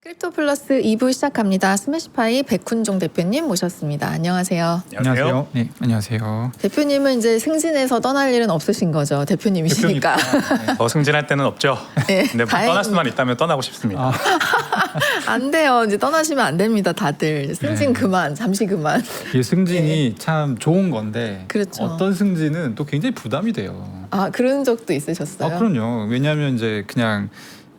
크립토 플러스 2부 시작합니다. 스매시파이 백훈종 대표님 모셨습니다. 안녕하세요. 안녕하세요. 네, 안녕하세요. 대표님은 이제 승진해서 떠날 일은 없으신 거죠? 대표님이시니까. 네. 승진할 때는 없죠. 네, 근데 떠날 수만 있다면 떠나고 싶습니다. 안 돼요. 이제 떠나시면 안 됩니다. 다들 승진 그만, 잠시 그만. 이 승진이 참 좋은 건데 그렇죠. 어떤 승진은 또 굉장히 부담이 돼요. 아, 그런 적도 있으셨어요? 그럼요. 왜냐하면 이제 그냥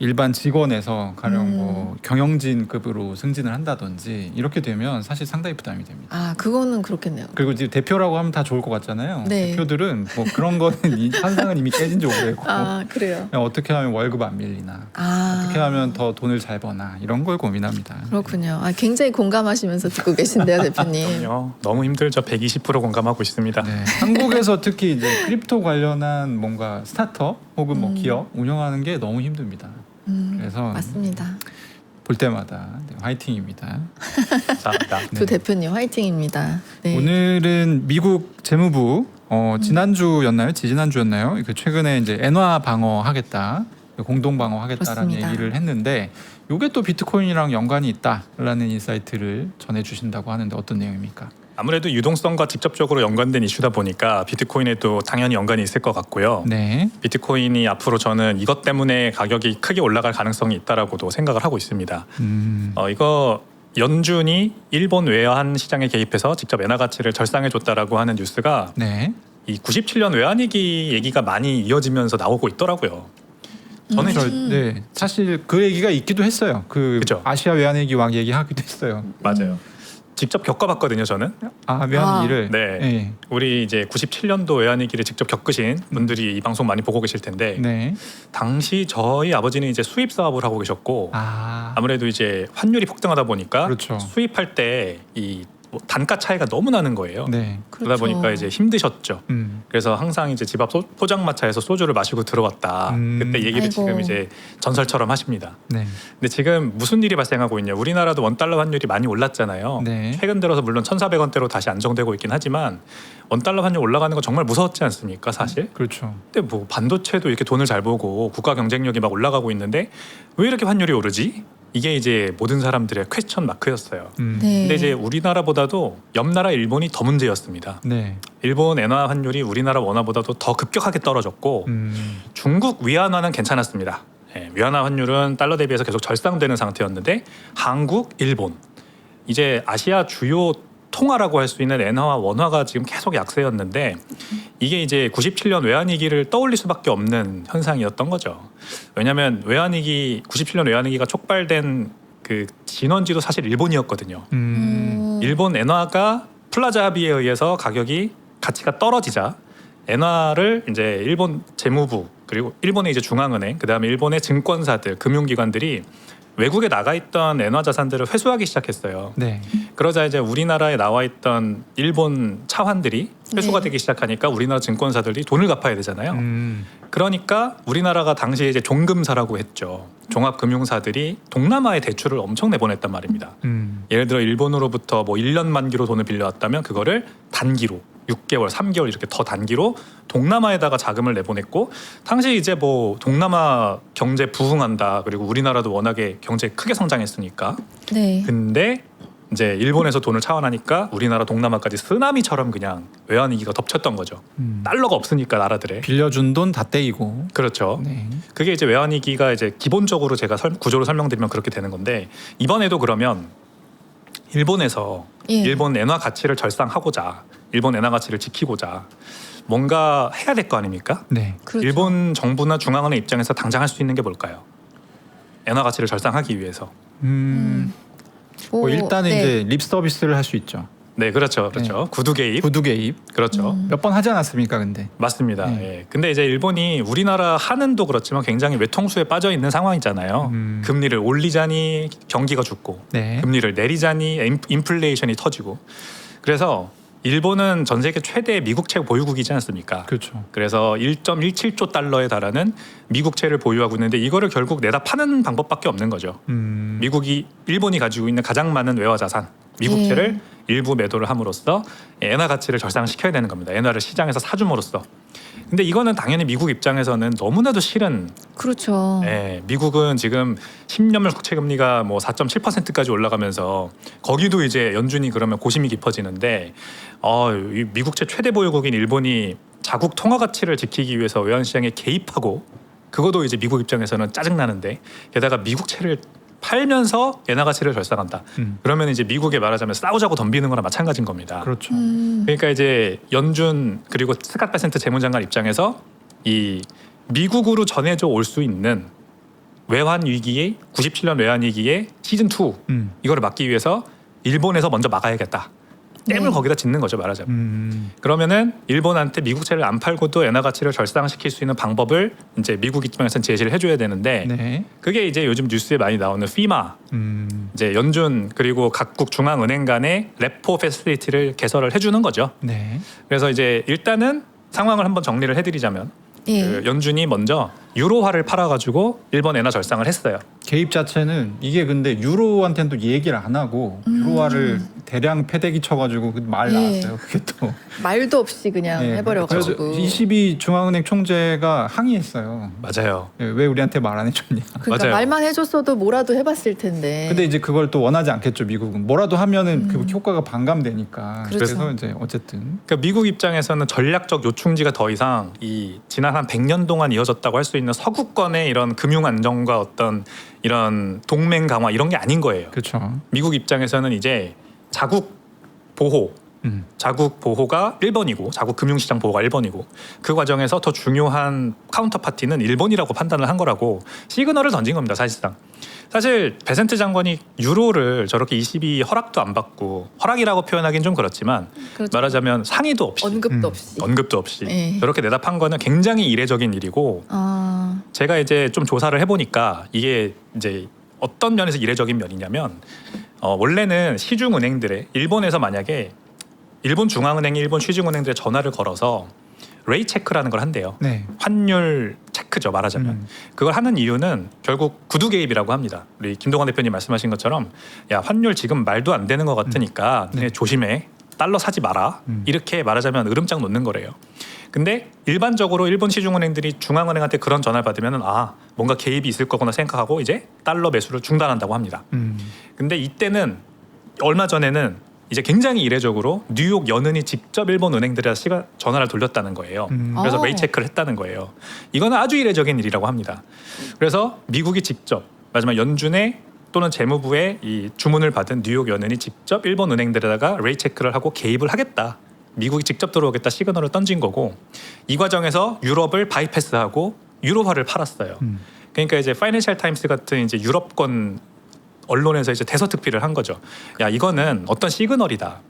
일반 직원에서 가령 뭐 경영진급으로 승진을 한다든지 이렇게 되면 사실 상당히 부담이 됩니다. 아, 그거는 그렇겠네요. 그리고 이제 대표라고 하면 다 좋을 것 같잖아요. 네. 대표들은 뭐 그런 거는 환상은 이미 깨진 지 오래고 아, 그래요. 그냥 어떻게 하면 월급 안 밀리나 아, 어떻게 하면 더 돈을 잘 버나 이런 걸 고민합니다. 그렇군요. 아, 굉장히 공감하시면서 듣고 계신데요, 대표님. 그럼요. 너무 힘들죠. 120% 공감하고 있습니다. 네. 한국에서 특히 이제 크립토 관련한 뭔가 스타트업 혹은 뭐 기업 운영하는 게 너무 힘듭니다. 그래서 맞습니다. 볼 때마다 화이팅입니다. 감사합니다. 두 대표님 화이팅입니다. 네. 오늘은 미국 재무부 지난주였나요? 지난주였나요? 그 최근에 이제 엔화 방어하겠다, 공동 방어하겠다라는 그렇습니다. 얘기를 했는데 이게 또 비트코인이랑 연관이 있다라는 인사이트를 전해주신다고 하는데 어떤 내용입니까? 아무래도 유동성과 직접적으로 연관된 이슈다 보니까 비트코인에도 당연히 연관이 있을 것 같고요. 네. 비트코인이 앞으로 저는 이것 때문에 가격이 크게 올라갈 가능성이 있다라고도 생각을 하고 있습니다. 이거 연준이 일본 외환 시장에 개입해서 직접 엔화 가치를 절상해줬다라고 하는 뉴스가 네. 이 97년 외환위기 얘기가 많이 이어지면서 나오고 있더라고요. 저는 네. 사실 그 얘기가 있기도 했어요. 그 그죠. 아시아 외환위기 왕 얘기하기도 했어요. 맞아요. 직접 겪어봤거든요, 저는. 외환위기를. 네. 네. 우리 이제 97년도 외환위기를 직접 겪으신 분들이 이 방송 많이 보고 계실 텐데 네. 당시 저희 아버지는 이제 수입 사업을 하고 계셨고 아무래도 이제 환율이 폭등하다 보니까 그렇죠. 수입할 때 이 단가 차이가 너무 나는 거예요. 네. 그러다 그렇죠. 보니까 이제 힘드셨죠. 그래서 항상 이제 집 앞 포장마차에서 소주를 마시고 들어왔다. 그때 얘기를 아이고. 지금 이제 전설처럼 하십니다. 네. 근데 지금 무슨 일이 발생하고 있냐? 우리나라도 원달러 환율이 많이 올랐잖아요. 네. 최근 들어서 물론 1,400원대로 다시 안정되고 있긴 하지만 원달러 환율 올라가는 거 정말 무서웠지 않습니까, 사실? 그렇죠. 근데 뭐 반도체도 이렇게 돈을 잘 보고 국가 경쟁력이 막 올라가고 있는데 왜 이렇게 환율이 오르지? 이게 이제 모든 사람들의 퀘스천 마크였어요. 네. 근데 이제 우리나라보다도 옆 나라 일본이 더 문제였습니다. 네. 일본 엔화 환율이 우리나라 원화보다도 더 급격하게 떨어졌고 중국 위안화는 괜찮았습니다. 예, 위안화 환율은 달러 대비해서 계속 절상되는 상태였는데 한국, 일본 이제 아시아 주요 통화라고 할 수 있는 엔화와 원화가 지금 계속 약세였는데 이게 이제 97년 외환위기를 떠올릴 수밖에 없는 현상이었던 거죠. 왜냐하면 97년 외환위기가 촉발된 그 진원지도 사실 일본이었거든요. 일본 엔화가 플라자 합의에 의해서 가치가 떨어지자 엔화를 이제 일본 재무부 그리고 일본의 이제 중앙은행 그다음에 일본의 증권사들 금융기관들이 외국에 나가 있던 엔화 자산들을 회수하기 시작했어요. 네. 그러자 이제 우리나라에 나와 있던 일본 차환들이 회수가 네. 되기 시작하니까 우리나라 증권사들이 돈을 갚아야 되잖아요. 그러니까 우리나라가 당시에 이제 종금사라고 했죠. 종합금융사들이 동남아에 대출을 엄청 내보냈단 말입니다. 예를 들어 일본으로부터 뭐 1년 만기로 돈을 빌려왔다면 그거를 단기로 6개월, 3개월 이렇게 더 단기로 동남아에다가 자금을 내보냈고 당시 이제 뭐 동남아 경제 부흥한다 그리고 우리나라도 워낙에 경제 크게 성장했으니까 네. 근데 이제 일본에서 돈을 차환하니까 우리나라 동남아까지 쓰나미처럼 그냥 외환위기가 덮쳤던 거죠. 달러가 없으니까 나라들에. 빌려준 돈 다 떼이고. 그렇죠. 네. 그게 이제 외환위기가 이제 기본적으로 제가 구조로 설명드리면 그렇게 되는 건데 이번에도 그러면 일본에서 예. 일본 엔화 가치를 절상하고자 일본 엔화 가치를 지키고자 뭔가 해야 될 거 아닙니까? 네. 그렇죠. 일본 정부나 중앙은행 입장에서 당장 할 수 있는 게 뭘까요? 엔화 가치를 절상하기 위해서. 뭐 일단은 네. 이제 립 서비스를 할 수 있죠. 네, 그렇죠. 구두 개입. 구두 개입. 그렇죠. 몇 번 하지 않았습니까, 근데? 맞습니다. 네. 예. 근데 이제 일본이 우리나라 한은도 그렇지만 굉장히 외통수에 빠져 있는 상황이잖아요. 금리를 올리자니 경기가 죽고 네. 금리를 내리자니 인플레이션이 터지고 그래서 일본은 전 세계 최대 미국채 보유국이지 않습니까? 그렇죠. 그래서 1.17조 달러에 달하는 미국채를 보유하고 있는데 이거를 결국 내다 파는 방법밖에 없는 거죠. 일본이 가지고 있는 가장 많은 외화 자산 미국채를 일부 매도를 함으로써 엔화 가치를 절상시켜야 되는 겁니다. 엔화를 시장에서 사줌으로써. 근데 이거는 당연히 미국 입장에서는 너무나도 싫은. 그렇죠. 예, 미국은 지금 10년물 국채 금리가 뭐 4.7%까지 올라가면서 거기도 이제 연준이 그러면 고심이 깊어지는데 이 미국채 최대 보유국인 일본이 자국 통화 가치를 지키기 위해서 외환 시장에 개입하고 그것도 이제 미국 입장에서는 짜증나는데 게다가 미국채를 팔면서 엔화 가치를 절상한다. 그러면 이제 미국에 말하자면 싸우자고 덤비는 거나 마찬가지인 겁니다. 그렇죠. 그러니까 이제 연준 그리고 스캇 베센트 재무장관 입장에서 이 미국으로 전해져 올 수 있는 외환 위기의 97년 외환 위기의 시즌 2 이거를 막기 위해서 일본에서 먼저 막아야겠다. 댐을 네. 거기다 짓는 거죠, 말하자면. 그러면은 일본한테 미국채를 안 팔고도 엔화 가치를 절상시킬 수 있는 방법을 이제 미국 입장에서는 제시를 해줘야 되는데 네. 그게 이제 요즘 뉴스에 많이 나오는 피마 이제 연준 그리고 각국 중앙은행 간의 레포 패시리티를 개설을 해주는 거죠. 네. 그래서 이제 일단은 상황을 한번 정리를 해드리자면 예. 그 연준이 먼저 유로화를 팔아가지고 일본 엔화 절상을 했어요. 개입 자체는 이게 근데 유로한테는 또 얘기를 안 하고 유로화를 대량 패대기 쳐가지고 말 예. 나왔어요. 그게 또 말도 없이 그냥 예. 해버려가지고. 그래서 22 중앙은행 총재가 항의했어요. 맞아요. 예, 왜 우리한테 말 안 해줬냐. 그러니까 맞아요. 말만 해줬어도 뭐라도 해봤을 텐데. 근데 이제 그걸 또 원하지 않겠죠, 미국은. 뭐라도 하면은 그 효과가 반감되니까. 그렇죠. 그래서 이제 어쨌든 그러니까 미국 입장에서는 전략적 요충지가 더 이상 이 지난 한 100년 동안 이어졌다고 할 수 있는 서구권의 이런 금융 안정과 어떤 이런 동맹 강화 이런 게 아닌 거예요. 그렇죠. 미국 입장에서는 이제 자국 보호, 자국 보호가 1번이고 자국 금융시장 보호가 1번이고 그 과정에서 더 중요한 카운터파티는 일본이라고 판단을 한 거라고 시그널을 던진 겁니다. 사실상. 사실 베센트 장관이 유로를 저렇게 22 허락도 안 받고 허락이라고 표현하기는 좀 그렇지만 그렇죠. 말하자면 상의도 없이 언급도 없이. 언급도 없이 예. 저렇게 내다판 거는 굉장히 이례적인 일이고 아, 제가 이제 좀 조사를 해보니까 이게 이제 어떤 면에서 이례적인 면이냐면 원래는 시중은행들의 일본에서 만약에 일본 중앙은행이 일본 시중은행들의 전화를 걸어서 레이 체크라는 걸 한대요. 네. 환율 체크죠, 말하자면. 그걸 하는 이유는 결국 구두 개입이라고 합니다. 우리 김동완 대표님 말씀하신 것처럼 야 환율 지금 말도 안 되는 것 같으니까 네. 조심해. 달러 사지 마라. 이렇게 말하자면 으름장 놓는 거래요. 근데 일반적으로 일본 시중은행들이 중앙은행한테 그런 전화를 받으면 뭔가 개입이 있을 거구나 생각하고 이제 달러 매수를 중단한다고 합니다. 근데 이때는 얼마 전에는 이제 굉장히 이례적으로 뉴욕 연은이 직접 일본 은행들에 전화를 돌렸다는 거예요. 그래서 오. 레이 체크를 했다는 거예요. 이거는 아주 이례적인 일이라고 합니다. 그래서 미국이 직접 마지막 연준의 또는 재무부의 이 주문을 받은 뉴욕 연은이 직접 일본 은행들에다가 레이 체크를 하고 개입을 하겠다. 미국이 직접 들어오겠다 시그널을 던진 거고 이 과정에서 유럽을 바이패스하고 유로화를 팔았어요. 그러니까 이제 파이낸셜 타임스 같은 이제 유럽권 언론에서 이제 대서특필을 한 거죠. 야 이거는 어떤 시그널이다.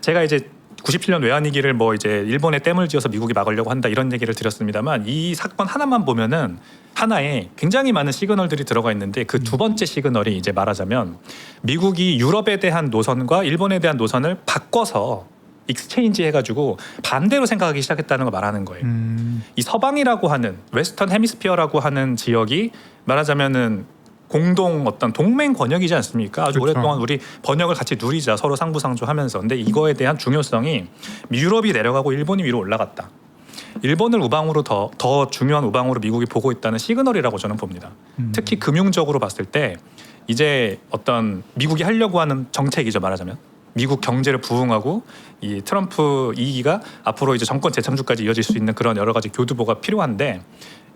제가 이제 97년 외환위기를 뭐 이제 일본에 댐을 지어서 미국이 막으려고 한다 이런 얘기를 드렸습니다만 이 사건 하나만 보면은 하나에 굉장히 많은 시그널들이 들어가 있는데 그 두 번째 시그널이 이제 말하자면 미국이 유럽에 대한 노선과 일본에 대한 노선을 바꿔서 익스체인지 해가지고 반대로 생각하기 시작했다는 걸 말하는 거예요. 이 서방이라고 하는 웨스턴 헤미스피어라고 하는 지역이 말하자면은 공동 어떤 동맹 권역이지 않습니까? 아주 그렇죠. 오랫동안 우리 번역을 같이 누리자 서로 상부상조하면서. 근데 이거에 대한 중요성이 유럽이 내려가고 일본이 위로 올라갔다. 일본을 우방으로 더 중요한 우방으로 미국이 보고 있다는 시그널이라고 저는 봅니다. 특히 금융적으로 봤을 때 이제 어떤 미국이 하려고 하는 정책이죠, 말하자면. 미국 경제를 부흥하고 이 트럼프 2기가 앞으로 이제 정권 재창출까지 이어질 수 있는 그런 여러 가지 교두보가 필요한데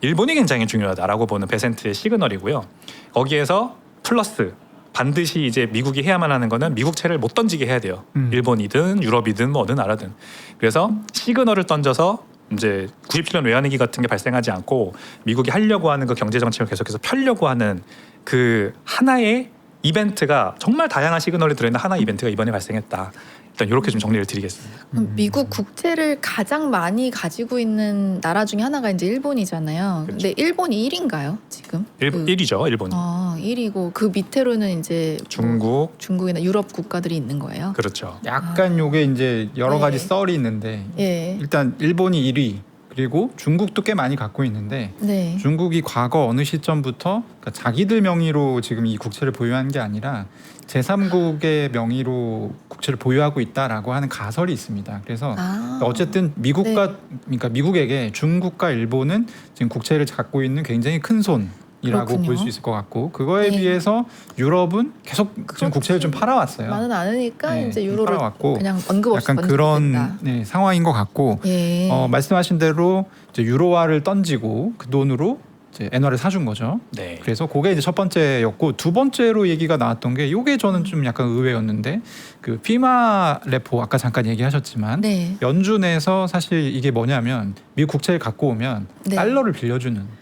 일본이 굉장히 중요하다라고 보는 베센트의 시그널이고요. 거기에서 플러스 반드시 이제 미국이 해야만 하는 거는 미국채를 못 던지게 해야 돼요. 일본이든 유럽이든 뭐 어느 나라든. 그래서 시그널을 던져서 이제 97년 외환위기 같은 게 발생하지 않고 미국이 하려고 하는 그 경제 정책을 계속해서 펴려고 하는 그 하나의 이벤트가 정말 다양한 시그널이 들어있는 하나의 이벤트가 이번에 발생했다. 일단 이렇게 좀 정리를 드리겠습니다. 미국 국채를 가장 많이 가지고 있는 나라 중에 하나가 이제 일본이잖아요. 그렇죠. 근데 일본이 1인가요, 지금? 1위죠, 일본이. 1위고 그 밑으로는 이제 뭐 중국이나 유럽 국가들이 있는 거예요. 그렇죠. 약간 요게 이제 여러 가지 네. 썰이 있는데 예. 일단 일본이 1위 그리고 중국도 꽤 많이 갖고 있는데 네. 중국이 과거 어느 시점부터 그러니까 자기들 명의로 지금 이 국채를 보유한 게 아니라 제3국의 명의로 국채를 보유하고 있다라고 하는 가설이 있습니다. 그래서 어쨌든 미국과 네. 그러니까 미국에게 중국과 일본은 지금 국채를 갖고 있는 굉장히 큰 손이라고 그렇군요. 볼 수 있을 것 같고 그거에 네. 비해서 유럽은 계속 지금 그렇지. 국채를 좀 팔아왔어요. 많은 않으니까 네, 이제 유로를 팔아왔고 그냥 언급 없이 약간 던지면 그런 된다. 네, 상황인 것 같고 예. 말씀하신 대로 이제 유로화를 던지고 그 돈으로 이제 엔화를 사준 거죠. 네. 그래서 그게 이제 첫 번째였고 두 번째로 얘기가 나왔던 게 이게 저는 좀 약간 의외였는데 그 피마 레포 아까 잠깐 얘기하셨지만 네. 연준에서 사실 이게 뭐냐면 미국 국채를 갖고 오면 네. 달러를 빌려주는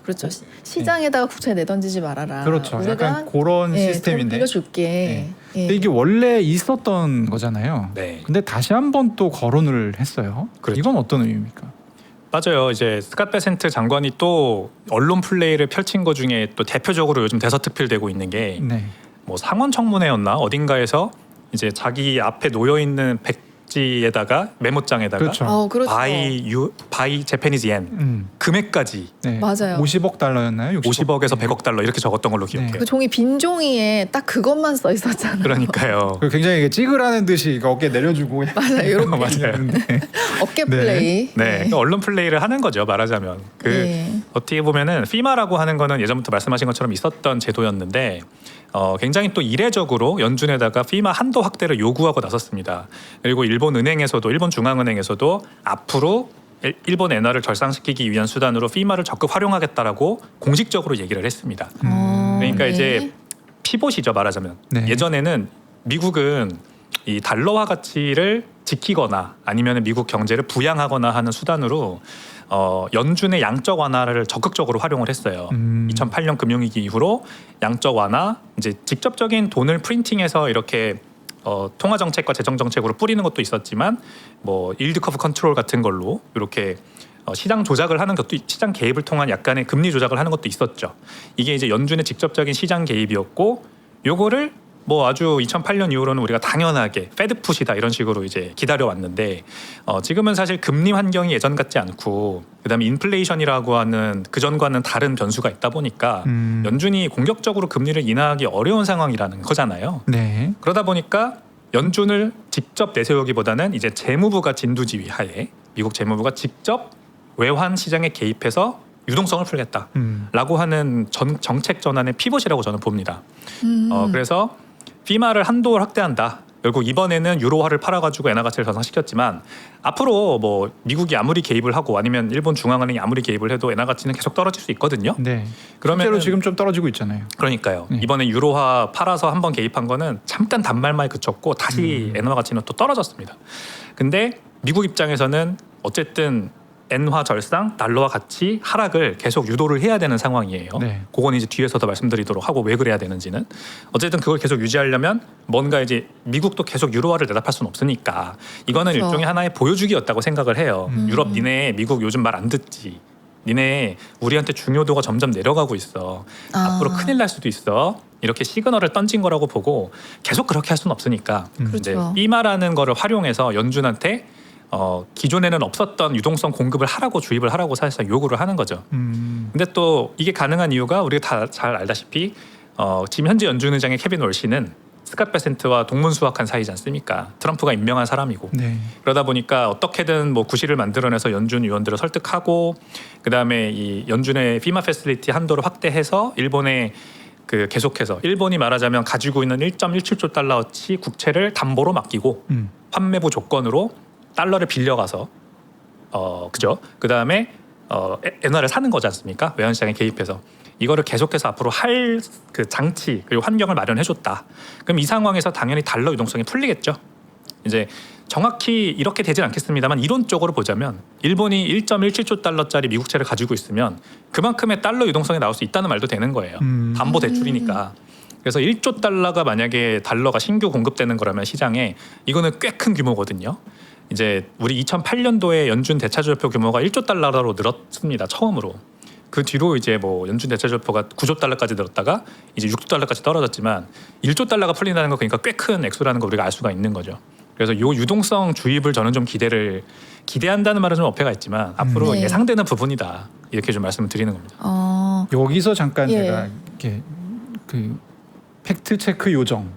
그렇죠. 시장에다가 국채 내던지지 말아라. 그렇죠. 우리가 약간 그런 돈 시스템인데 빌려줄게. 예. 근데 이게 원래 있었던 거잖아요. 네. 근데 다시 한번 또 거론을 했어요. 그렇죠. 이건 어떤 의미입니까? 맞아요. 이제 스캇 베센트 장관이 또 언론 플레이를 펼친 것 중에 또 대표적으로 요즘 대서특필되고 있는 게 네. 뭐 상원 청문회였나 어딘가에서 이제 자기 앞에 놓여 있는 백지에다가 메모장에다가 그렇죠. 그렇죠. 바이 재패니즈 옌 금액까지 네. 맞아요. 50억 달러였나요? 50억에서 네. 100억 달러 이렇게 적었던 걸로 기억해요. 그 종이 빈 종이에 딱 그것만 써 있었잖아요. 그러니까요. 그 굉장히 이게 찌그라는 듯이 어깨 내려주고 맞아요. 이렇게 맞아요. 어깨 네. 플레이. 네, 그 언론 플레이를 하는 거죠. 말하자면 네. 어떻게 보면은 피마라고 하는 거는 예전부터 말씀하신 것처럼 있었던 제도였는데 굉장히 또 이례적으로 연준에다가 피마 한도 확대를 요구하고 나섰습니다. 그리고 일본 중앙은행에서도 앞으로 일본 엔화를 결상시키기 위한 수단으로 피마를 적극 활용하겠다라고 공식적으로 얘기를 했습니다. 그러니까 네. 이제 피봇이죠 말하자면. 네. 예전에는 미국은 이 달러화 가치를 지키거나 아니면 미국 경제를 부양하거나 하는 수단으로 연준의 양적 완화를 적극적으로 활용을 했어요. 2008년 금융위기 이후로 양적 완화, 이제 직접적인 돈을 프린팅해서 이렇게 통화 정책과 재정 정책으로 뿌리는 것도 있었지만 뭐 일드 커브 컨트롤 같은 걸로 이렇게 시장 조작을 하는 것도 시장 개입을 통한 약간의 금리 조작을 하는 것도 있었죠. 이게 이제 연준의 직접적인 시장 개입이었고 요거를 뭐 아주 2008년 이후로는 우리가 당연하게 페드 푸시다 이런 식으로 이제 기다려왔는데 지금은 사실 금리 환경이 예전 같지 않고 그다음에 인플레이션이라고 하는 그전과는 다른 변수가 있다 보니까 연준이 공격적으로 금리를 인하하기 어려운 상황이라는 거잖아요. 네. 그러다 보니까 연준을 직접 내세우기보다는 이제 재무부가 진두지휘 하에 미국 재무부가 직접 외환 시장에 개입해서 유동성을 풀겠다라고 하는 정책 전환의 피봇이라고 저는 봅니다. 그래서 피마를 한도를 확대한다. 결국 이번에는 유로화를 팔아가지고 엔화 가치를 전상시켰지만 앞으로 뭐 미국이 아무리 개입을 하고 아니면 일본 중앙은행이 아무리 개입을 해도 엔화 가치는 계속 떨어질 수 있거든요. 네. 그러면 실제로 지금 좀 떨어지고 있잖아요. 그러니까요. 네. 이번에 유로화 팔아서 한번 개입한 거는 잠깐 단말만 그쳤고 다시 엔화 가치는 또 떨어졌습니다. 근데 미국 입장에서는 어쨌든 엔화 절상, 달러와 같이 하락을 계속 유도를 해야 되는 상황이에요. 네. 그건 이제 뒤에서 더 말씀드리도록 하고 왜 그래야 되는지는 어쨌든 그걸 계속 유지하려면 뭔가 이제 미국도 계속 유로화를 대답할 수는 없으니까 이거는 그렇죠. 일종의 하나의 보여주기였다고 생각을 해요. 유럽 니네 미국 요즘 말 안 듣지. 니네 우리한테 중요도가 점점 내려가고 있어. 앞으로 큰일 날 수도 있어. 이렇게 시그널을 던진 거라고 보고 계속 그렇게 할 수는 없으니까 이제 그렇죠. 피마라는 거를 활용해서 연준한테 기존에는 없었던 유동성 공급을 하라고 주입을 하라고 사실상 요구를 하는 거죠. 근데 또 이게 가능한 이유가 우리가 다 잘 알다시피 지금 현재 연준 의장의 케빈 월시는 스캇 베센트와 동문수학한 사이지 않습니까? 트럼프가 임명한 사람이고 네. 그러다 보니까 어떻게든 뭐 구실을 만들어내서 연준 위원들을 설득하고 그 다음에 이 연준의 피마 패실리티 한도를 확대해서 일본에 그 계속해서 일본이 말하자면 가지고 있는 1.17조 달러어치 국채를 담보로 맡기고 환매부 조건으로 달러를 빌려가서 그죠? 그 다음에 엔화를 사는 거지 않습니까? 외환시장에 개입해서 이거를 계속해서 앞으로 할 그 장치 그리고 환경을 마련해줬다. 그럼 이 상황에서 당연히 달러 유동성이 풀리겠죠. 이제 정확히 이렇게 되진 않겠습니다만 이론적으로 보자면 일본이 1.17조 달러짜리 미국채를 가지고 있으면 그만큼의 달러 유동성이 나올 수 있다는 말도 되는 거예요. 담보 대출이니까. 그래서 1조 달러가 만약에 달러가 신규 공급되는 거라면 시장에 이거는 꽤 큰 규모거든요. 이제 우리 2008년도에 연준 대차조표 규모가 1조 달러로 늘었습니다. 처음으로. 그 뒤로 이제 뭐 연준 대차조표가 9조 달러까지 늘었다가 이제 6조 달러까지 떨어졌지만 1조 달러가 풀린다는 거 그러니까 꽤 큰 액수라는 거 우리가 알 수가 있는 거죠. 그래서 이 유동성 주입을 저는 좀 기대한다는 말은 좀 어폐가 있지만 앞으로 네. 예상되는 부분이다 이렇게 좀 말씀을 드리는 겁니다. 여기서 잠깐 예. 제가 이렇게 그 팩트 체크 요정으로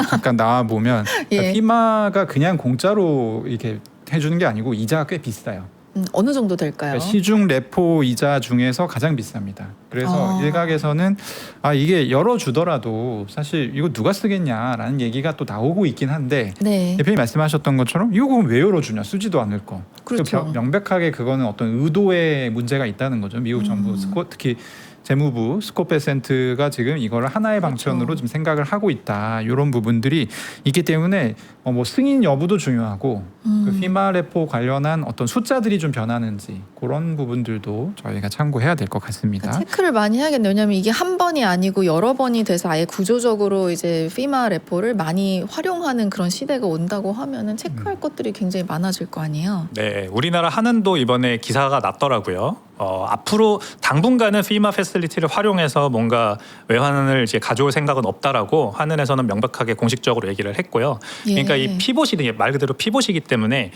잠깐 나와 보면 예. 피마가 그냥 공짜로 이렇게 해주는 게 아니고 이자가 꽤 비싸요. 어느 정도 될까요? 그러니까 시중 레포 이자 중에서 가장 비쌉니다. 그래서 일각에서는 이게 열어주더라도 사실 이거 누가 쓰겠냐라는 얘기가 또 나오고 있긴 한데 네. 대표님 말씀하셨던 것처럼 이거 그럼 왜 열어주냐 쓰지도 않을 거. 그렇죠. 명백하게 그거는 어떤 의도의 문제가 있다는 거죠. 미국 정부 특히 재무부 스콧 베센트가 지금 이거를 하나의 방편으로 그렇죠. 좀 생각을 하고 있다. 이런 부분들이 있기 때문에 뭐 승인 여부도 중요하고 그 피마 레포 관련한 어떤 숫자들이 좀 변하는지 그런 부분들도 저희가 참고해야 될 것 같습니다. 그러니까 체크를 많이 해야겠네요. 왜냐하면 이게 한 번이 아니고 여러 번이 돼서 아예 구조적으로 이제 피마 레포를 많이 활용하는 그런 시대가 온다고 하면은 체크할 것들이 굉장히 많아질 거 아니에요. 네, 우리나라 한은도 이번에 기사가 났더라고요. 앞으로 당분간은 피마 패슬리티를 활용해서 뭔가 외환을 이제 가져올 생각은 없다라고 한은에서는 명백하게 공식적으로 얘기를 했고요. 그러니까 이 피봇이 말 그대로 피봇이기 때문에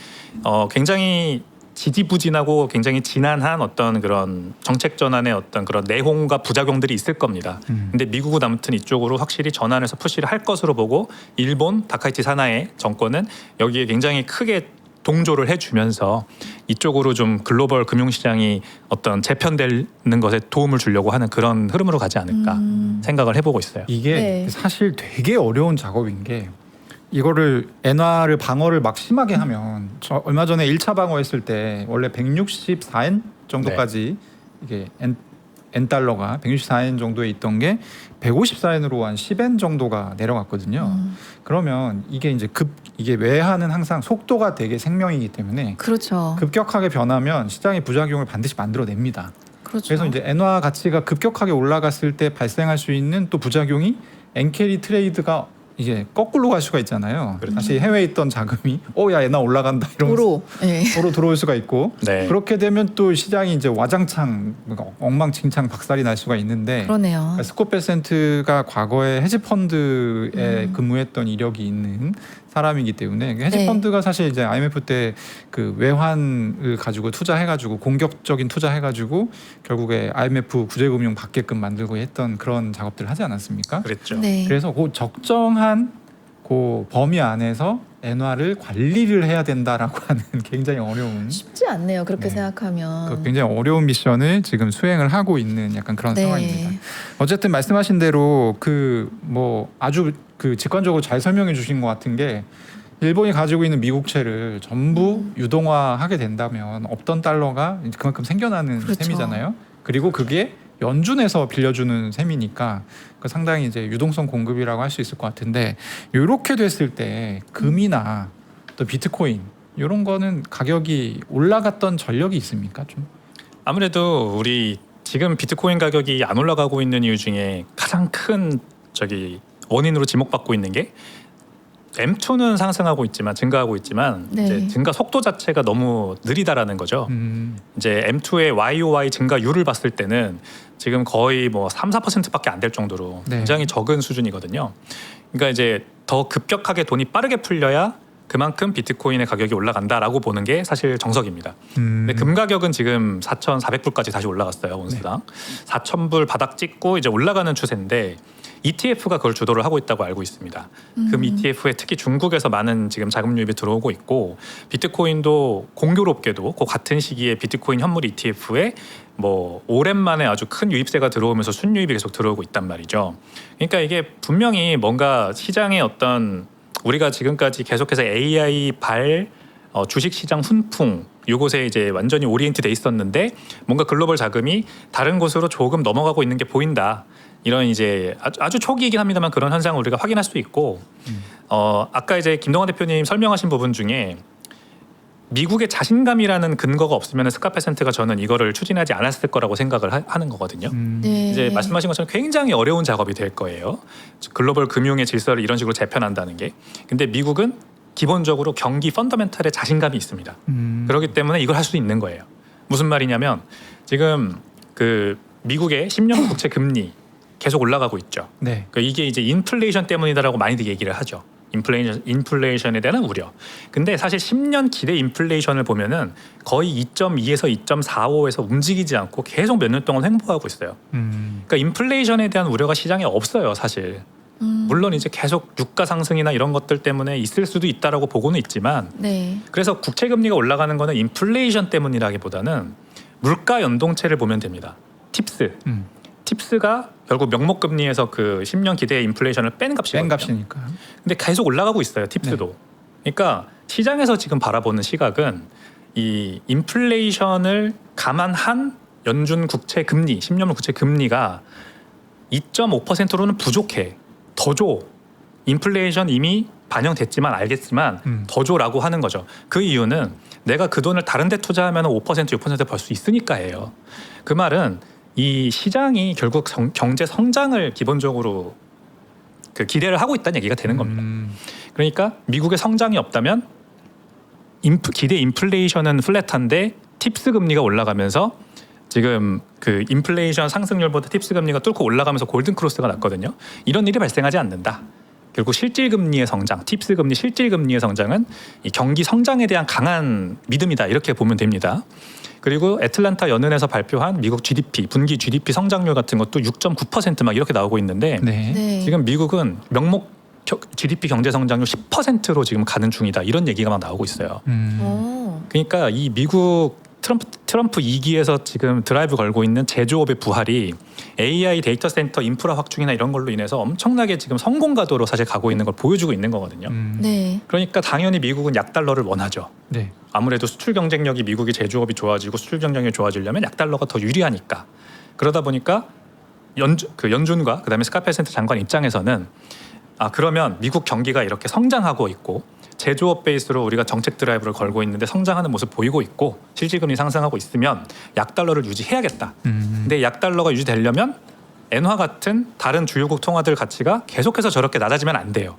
굉장히 지지부진하고 굉장히 지난한 어떤 그런 정책 전환의 어떤 그런 내홍과 부작용들이 있을 겁니다. 근데 미국은 아무튼 이쪽으로 확실히 전환해서 푸시를 할 것으로 보고 일본 다카이치 사나이 정권은 여기에 굉장히 크게 동조를 해주면서 이쪽으로 좀 글로벌 금융시장이 어떤 재편되는 것에 도움을 주려고 하는 그런 흐름으로 가지 않을까 생각을 해보고 있어요. 이게 네. 사실 되게 어려운 작업인 게 이거를 엔화를 방어를 막 심하게 하면 저 얼마 전에 1차 방어했을 때 원래 164엔 정도까지 이게 엔 달러가 164엔 정도에 있던 게 154엔으로 한 10엔 정도가 내려갔거든요. 그러면 이게 이제 이게 외환은 항상 속도가 되게 생명이기 때문에 그렇죠. 급격하게 변하면 시장의 부작용을 반드시 만들어냅니다. 그렇죠. 그래서 이제 엔화 가치가 급격하게 올라갔을 때 발생할 수 있는 또 부작용이 엔캐리 트레이드가 이게 거꾸로 갈 수가 있잖아요. 그렇죠. 다시 해외에 있던 자금이 야 엔화 올라간다 이러면서 도로. 네. 도로 들어올 수가 있고 네. 그렇게 되면 또 시장이 이제 와장창 엉망진창 박살이 날 수가 있는데 그러네요. 그러니까 스콧 베센트가 과거에 헤지펀드에 근무했던 이력이 있는 사람이기 때문에 헤지펀드가 사실 이제 IMF 때 그 외환을 가지고 투자해가지고 공격적인 투자해가지고 결국에 IMF 구제금융 받게끔 만들고 했던 그런 작업들을 하지 않았습니까? 그랬죠. 네. 그래서 그 적정한 그 범위 안에서 엔화를 관리를 해야 된다라고 하는 굉장히 어려운 쉽지 않네요. 그렇게 네. 생각하면. 그 굉장히 어려운 미션을 지금 수행을 하고 있는 약간 그런 네. 상황입니다. 어쨌든 말씀하신 대로 그 뭐 아주 그 직관적으로 잘 설명해 주신 것 같은 게 일본이 가지고 있는 미국채를 전부 유동화하게 된다면 없던 달러가 그만큼 생겨나는 그렇죠. 셈이잖아요. 그리고 그게 연준에서 빌려주는 셈이니까 상당히 이제 유동성 공급이라고 할 수 있을 것 같은데 이렇게 됐을 때 금이나 또 비트코인 이런 거는 가격이 올라갔던 전력이 있습니까? 좀 아무래도 우리 지금 비트코인 가격이 안 올라가고 있는 이유 중에 가장 큰 원인으로 지목받고 있는 게 M2는 상승하고 있지만 증가하고 있지만 네. 이제 증가 속도 자체가 너무 느리다라는 거죠. 이제 M2의 YOY 증가율을 봤을 때는 지금 거의 뭐 3-4%밖에 안 될 정도로 네. 굉장히 적은 수준이거든요. 그러니까 이제 더 급격하게 돈이 빠르게 풀려야 그만큼 비트코인의 가격이 올라간다라고 보는 게 사실 정석입니다. 근데 금 가격은 지금 4,400불까지 다시 올라갔어요. 온스당. 4,000불 바닥 찍고 이제 올라가는 추세인데 ETF가 그걸 주도를 하고 있다고 알고 있습니다. 금 ETF에 특히 중국에서 많은 지금 자금 유입이 들어오고 있고 비트코인도 공교롭게도 그 같은 시기에 비트코인 현물 ETF에 뭐 오랜만에 아주 큰 유입세가 들어오면서 순유입이 계속 들어오고 있단 말이죠. 그러니까 이게 분명히 뭔가 시장의 어떤 우리가 지금까지 계속해서 AI 주식시장 훈풍 이곳에 이제 완전히 오리엔트 돼 있었는데 뭔가 글로벌 자금이 다른 곳으로 조금 넘어가고 있는 게 보인다. 이런 이제 아주 초기이긴 합니다만 그런 현상을 우리가 확인할 수 있고 아까 이제 김동완 대표님 설명하신 부분 중에 미국의 자신감이라는 근거가 없으면 스캇 베센트가 저는 이거를 추진하지 않았을 거라고 생각을 하는 거거든요. 네. 이제 말씀하신 것처럼 굉장히 어려운 작업이 될 거예요. 글로벌 금융의 질서를 이런 식으로 재편한다는 게. 근데 미국은 기본적으로 경기 펀더멘털에 자신감이 있습니다. 그렇기 때문에 이걸 할 수 있는 거예요. 무슨 말이냐면 지금 그 미국의 10년 국채 금리 계속 올라가고 있죠. 네. 그러니까 이게 이제 인플레이션 때문이다라고 많이들 얘기를 하죠. 인플레이션에 대한 우려. 근데 사실 10년 기대 인플레이션을 보면은 거의 2.2에서 2.45에서 움직이지 않고 계속 몇 년 동안 횡보하고 있어요. 그러니까 인플레이션에 대한 우려가 시장에 없어요, 사실. 물론 이제 계속 유가 상승이나 이런 것들 때문에 있을 수도 있다라고 보고는 있지만, 네. 그래서 국채 금리가 올라가는 거는 인플레이션 때문이라기보다는 물가 연동체를 보면 됩니다. 팁스. 팁스가 결국 명목 금리에서 그 10년 기대 인플레이션을 뺀 값이거든요. 뺀 값이니까. 근데 계속 올라가고 있어요, 팁스도. 그러니까 시장에서 지금 바라보는 시각은 이 인플레이션을 감안한 연준 국채 금리, 10년물 국채 금리가 2.5%로는 부족해. 더 줘. 인플레이션 이미 반영됐지만 알겠지만 더 줘라고 하는 거죠. 그 이유는 내가 그 돈을 다른 데 투자하면 5%, 6% 벌 수 있으니까예요. 그 말은 이 시장이 결국 경제 성장을 기본적으로 그 기대를 하고 있다는 얘기가 되는 겁니다. 그러니까 미국의 성장이 없다면 기대 인플레이션은 플랫한데 팁스 금리가 올라가면서 지금 그 인플레이션 상승률보다 팁스 금리가 뚫고 올라가면서 골든 크로스가 났거든요. 이런 일이 발생하지 않는다. 결국 실질 금리의 성장, 팁스 금리 실질 금리의 성장은 이 경기 성장에 대한 강한 믿음이다. 이렇게 보면 됩니다. 그리고 애틀란타 연은에서 발표한 미국 GDP, 분기 GDP 성장률 같은 것도 6.9% 막 이렇게 나오고 있는데 네. 지금 미국은 명목 GDP 경제 성장률 10%로 지금 가는 중이다. 이런 얘기가 막 나오고 있어요. 오. 그러니까 이 미국 트럼프 2기에서 지금 드라이브 걸고 있는 제조업의 부활이 AI 데이터 센터 인프라 확충이나 이런 걸로 인해서 엄청나게 지금 성공 가도로 사실 가고 있는 걸 보여주고 있는 거거든요. 네. 그러니까 당연히 미국은 약달러를 원하죠. 네. 아무래도 수출 경쟁력이 미국의 제조업이 좋아지고 수출 경쟁력이 좋아지려면 약달러가 더 유리하니까. 그러다 보니까 연준과 그다음에 스카페센터 장관 입장에서는 그러면 미국 경기가 이렇게 성장하고 있고 제조업 베이스로 우리가 정책 드라이브를 걸고 있는데 성장하는 모습 보이고 있고 실질금리 상승하고 있으면 약달러를 유지해야겠다. 근데 약달러가 유지되려면 엔화 같은 다른 주요국 통화들 가치가 계속해서 저렇게 낮아지면 안 돼요.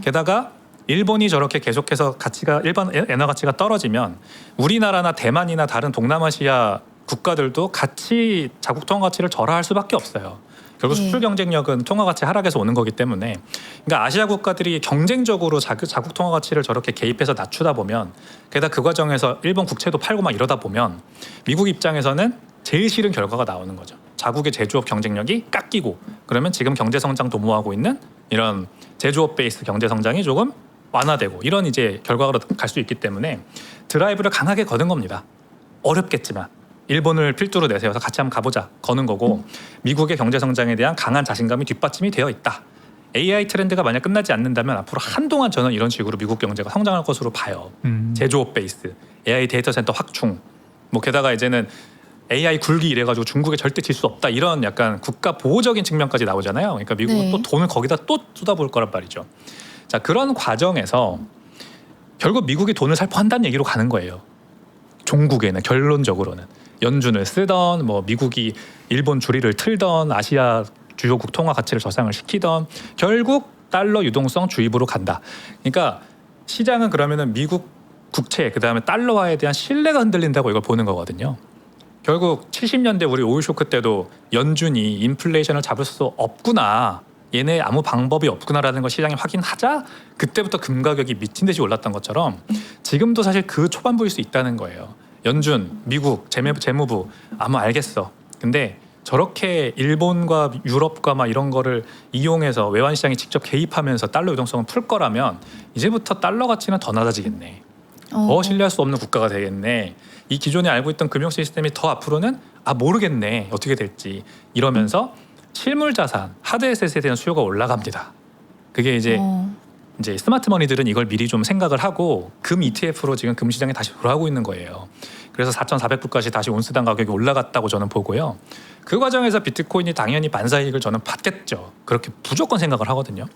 게다가 일본이 저렇게 계속해서 일반 엔화 가치가 떨어지면 우리나라나 대만이나 다른 동남아시아 국가들도 같이 자국 통화 가치를 절하할 수밖에 없어요. 결국 네. 수출 경쟁력은 통화 가치 하락에서 오는 거기 때문에, 그러니까 아시아 국가들이 경쟁적으로 자국 통화 가치를 저렇게 개입해서 낮추다 보면, 게다가 그 과정에서 일본 국채도 팔고 막 이러다 보면 미국 입장에서는 제일 싫은 결과가 나오는 거죠. 자국의 제조업 경쟁력이 깎이고, 그러면 지금 경제 성장 도모하고 있는 이런 제조업 베이스 경제 성장이 조금 완화되고 이런 이제 결과로 갈 수 있기 때문에 드라이브를 강하게 거는 겁니다. 어렵겠지만. 일본을 필두로 내세워서 같이 한번 가보자 거는 거고, 미국의 경제 성장에 대한 강한 자신감이 뒷받침이 되어 있다. AI 트렌드가 만약 끝나지 않는다면 앞으로 한동안 저는 이런 식으로 미국 경제가 성장할 것으로 봐요. 제조업 베이스, AI 데이터 센터 확충, 뭐 게다가 이제는 AI 굴기 이래가지고 중국에 절대 질 수 없다, 이런 약간 국가 보호적인 측면까지 나오잖아요. 그러니까 미국은 네. 또 돈을 거기다 또 쏟아부을 거란 말이죠. 자, 그런 과정에서 결국 미국이 돈을 살포한다는 얘기로 가는 거예요. 종국에는 결론적으로는 연준을 쓰던, 뭐 미국이 일본 주리를 틀던, 아시아 주요국 통화 가치를 저상을 시키던, 결국 달러 유동성 주입으로 간다. 그러니까 시장은 그러면은 미국 국채 그다음에 달러화에 대한 신뢰가 흔들린다고 이걸 보는 거거든요. 결국 70년대 우리 오일 쇼크 때도 연준이 인플레이션을 잡을 수 없구나, 얘네 아무 방법이 없구나라는 걸 시장이 확인하자 그때부터 금 가격이 미친 듯이 올랐던 것처럼 지금도 사실 그 초반부일 수 있다는 거예요. 연준, 미국, 재무부 알겠어. 근데 저렇게 일본과 유럽과 막 이런 거를 이용해서 외환 시장이 직접 개입하면서 달러 유동성을 풀 거라면 이제부터 달러 가치는 더 낮아지겠네. 더 신뢰할 수 없는 국가가 되겠네. 이 기존에 알고 있던 금융 시스템이 더 앞으로는 모르겠네, 어떻게 될지, 이러면서 실물 자산, 하드 에셋에 대한 수요가 올라갑니다. 그게 이제 스마트 머니들은 이걸 미리 좀 생각을 하고 금 ETF로 지금 금 시장에 다시 돌아오고 있는 거예요. 그래서 4,400불까지 다시 온스당 가격이 올라갔다고 저는 보고요. 그 과정에서 비트코인이 당연히 반사이익을 저는 받겠죠. 그렇게 무조건 생각을 하거든요.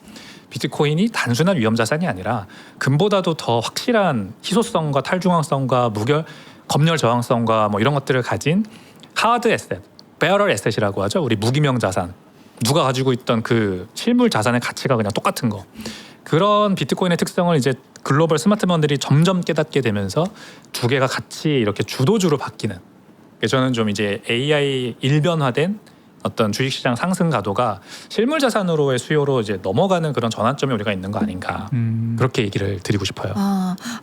비트코인이 단순한 위험 자산이 아니라 금보다도 더 확실한 희소성과 탈중앙성과 검열 저항성과 뭐 이런 것들을 가진 하드 에셋, 베어럴 에셋이라고 하죠. 우리 무기명 자산. 누가 가지고 있던 그 실물 자산의 가치가 그냥 똑같은 거. 그런 비트코인의 특성을 이제 글로벌 스마트먼들이 점점 깨닫게 되면서 두 개가 같이 이렇게 주도주로 바뀌는. 저는 좀 이제 AI 일변화된 어떤 주식시장 상승 가도가 실물 자산으로의 수요로 이제 넘어가는 그런 전환점이 우리가 있는 거 아닌가 그렇게 얘기를 드리고 싶어요.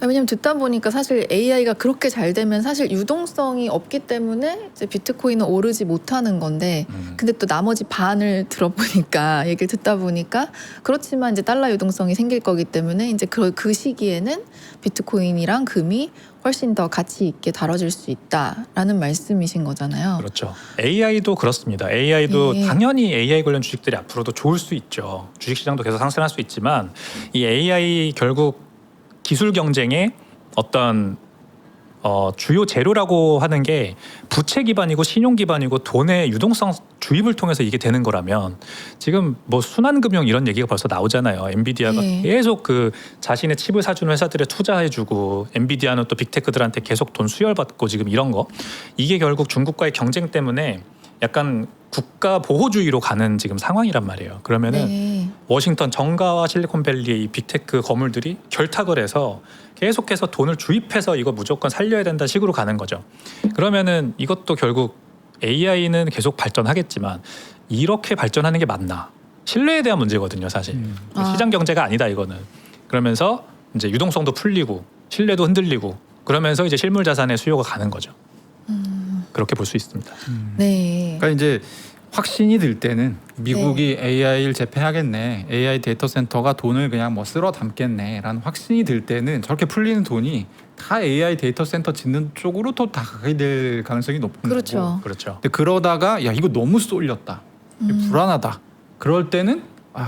왜냐면 듣다 보니까 사실 AI가 그렇게 잘 되면 사실 유동성이 없기 때문에 이제 비트코인은 오르지 못하는 건데 근데 또 나머지 반을 들어보니까 얘기를 듣다 보니까 그렇지만 이제 달러 유동성이 생길 거기 때문에 이제 그 시기에는 비트코인이랑 금이 훨씬 더 가치 있게 다뤄질 수 있다라는 말씀이신 거잖아요. 그렇죠. AI도 그렇습니다. AI도 당연히 AI 관련 주식들이 앞으로도 좋을 수 있죠. 주식시장도 계속 상승할 수 있지만 이 AI 결국 기술 경쟁의 어떤 주요 재료라고 하는 게 부채 기반이고 신용 기반이고 돈의 유동성 주입을 통해서 이게 되는 거라면 지금 뭐 순환금융 이런 얘기가 벌써 나오잖아요. 엔비디아가 계속 그 자신의 칩을 사주는 회사들에 투자해주고 엔비디아는 또 빅테크들한테 계속 돈 수혈받고 지금 이런 거 이게 결국 중국과의 경쟁 때문에 약간 국가 보호주의로 가는 지금 상황이란 말이에요. 그러면은 워싱턴 정가와 실리콘밸리의 이 빅테크 거물들이 결탁을 해서 계속해서 돈을 주입해서 이거 무조건 살려야 된다 식으로 가는 거죠. 그러면은 이것도 결국 AI는 계속 발전하겠지만 이렇게 발전하는 게 맞나? 신뢰에 대한 문제거든요, 사실. 시장 경제가 아니다 이거는. 그러면서 이제 유동성도 풀리고 신뢰도 흔들리고 그러면서 이제 실물 자산의 수요가 가는 거죠. 그렇게 볼 수 있습니다. 네. 그러니까 이제 확신이 들 때는 미국이 AI를 재패하겠네, AI 데이터 센터가 돈을 그냥 뭐 쓸어 담겠네라는 확신이 들 때는 저렇게 풀리는 돈이 다 AI 데이터 센터 짓는 쪽으로 또 다 가게 될 가능성이 높은 거고. 그렇죠. 근데 그러다가 야 이거 너무 쏠렸다, 불안하다. 그럴 때는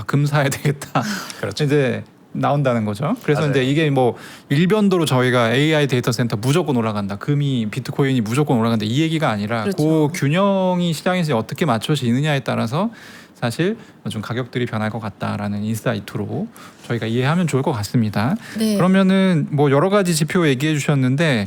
금 사야 되겠다. 그렇죠. 이제 나온다는 거죠. 그래서 맞아요. 이제 이게 뭐 일변도로 저희가 AI 데이터 센터 무조건 올라간다, 금이 비트코인이 무조건 올라간다 이 얘기가 아니라 그 균형이 시장에서 어떻게 맞춰지느냐에 따라서 사실 좀 가격들이 변할 것 같다라는 인사이트로 저희가 이해하면 좋을 것 같습니다. 그러면은 뭐 여러 가지 지표 얘기해 주셨는데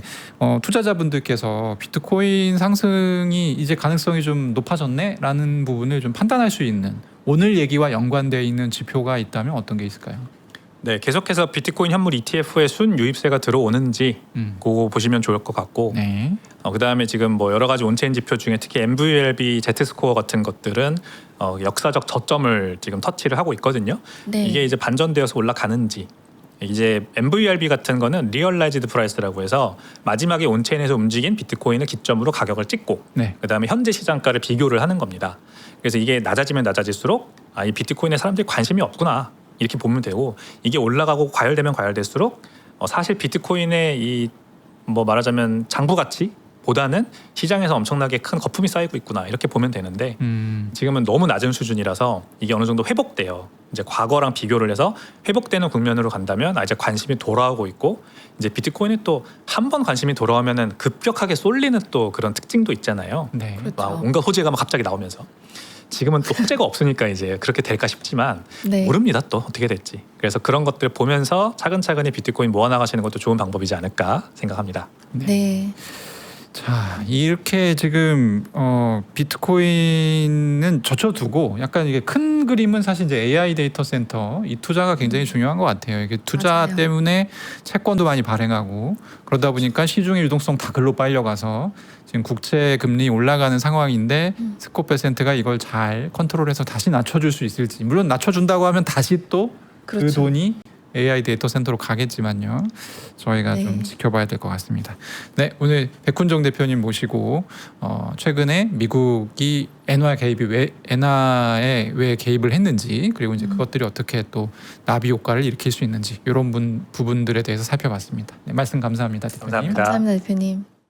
투자자분들께서 비트코인 상승이 이제 가능성이 좀 높아졌네라는 부분을 좀 판단할 수 있는 오늘 얘기와 연관되어 있는 지표가 있다면 어떤 게 있을까요? 네, 계속해서 비트코인 현물 ETF에 순 유입세가 들어오는지 그거 보시면 좋을 것 같고 그다음에 지금 뭐 여러 가지 온체인 지표 중에 특히 MVLB Z스코어 같은 것들은 역사적 저점을 지금 터치를 하고 있거든요. 이게 이제 반전되어서 올라가는지 이제 MVRB 같은 거는 리얼라이즈드 프라이스라고 해서 마지막에 온체인에서 움직인 비트코인을 기점으로 가격을 찍고 그다음에 현재 시장가를 비교를 하는 겁니다. 그래서 이게 낮아지면 낮아질수록 이 비트코인에 사람들이 관심이 없구나 이렇게 보면 되고 이게 올라가고 과열되면 과열될수록 사실 비트코인의 이 뭐 말하자면 장부 가치 보다는 시장에서 엄청나게 큰 거품이 쌓이고 있구나 이렇게 보면 되는데 지금은 너무 낮은 수준이라서 이게 어느 정도 회복돼요. 이제 과거랑 비교를 해서 회복되는 국면으로 간다면 이제 관심이 돌아오고 있고 이제 비트코인이 또 한 번 관심이 돌아오면은 급격하게 쏠리는 또 그런 특징도 있잖아요. 막 온갖 호재가 막 갑자기 나오면서 지금은 또 호재가 없으니까 이제 그렇게 될까 싶지만 모릅니다 또 어떻게 될지. 그래서 그런 것들 보면서 차근차근히 비트코인 모아나가시는 것도 좋은 방법이지 않을까 생각합니다. 자, 이렇게 지금 비트코인은 젖혀두고 약간 이게 큰 그림은 사실 이제 AI 데이터 센터 이 투자가 굉장히 중요한 것 같아요. 이게 투자 때문에 채권도 많이 발행하고 그러다 보니까 시중의 유동성 다 글로 빨려가서 지금 국채 금리 올라가는 상황인데 스코 퍼센트가 이걸 잘 컨트롤해서 다시 낮춰줄 수 있을지, 물론 낮춰준다고 하면 다시 또 그 돈이 AI 데이터 센터로 가겠지만요. 저희가 좀 지켜봐야 될 것 같습니다. 네, 오늘 백훈정 대표님 모시고 최근에 미국이 엔화에 왜 개입을 했는지 그리고 이제 그것들이 어떻게 또 나비 효과를 일으킬 수 있는지 이런 부분들에 대해서 살펴봤습니다. 네, 말씀 감사합니다, 대표님. 감사합니다. 감사합니다, 대표님.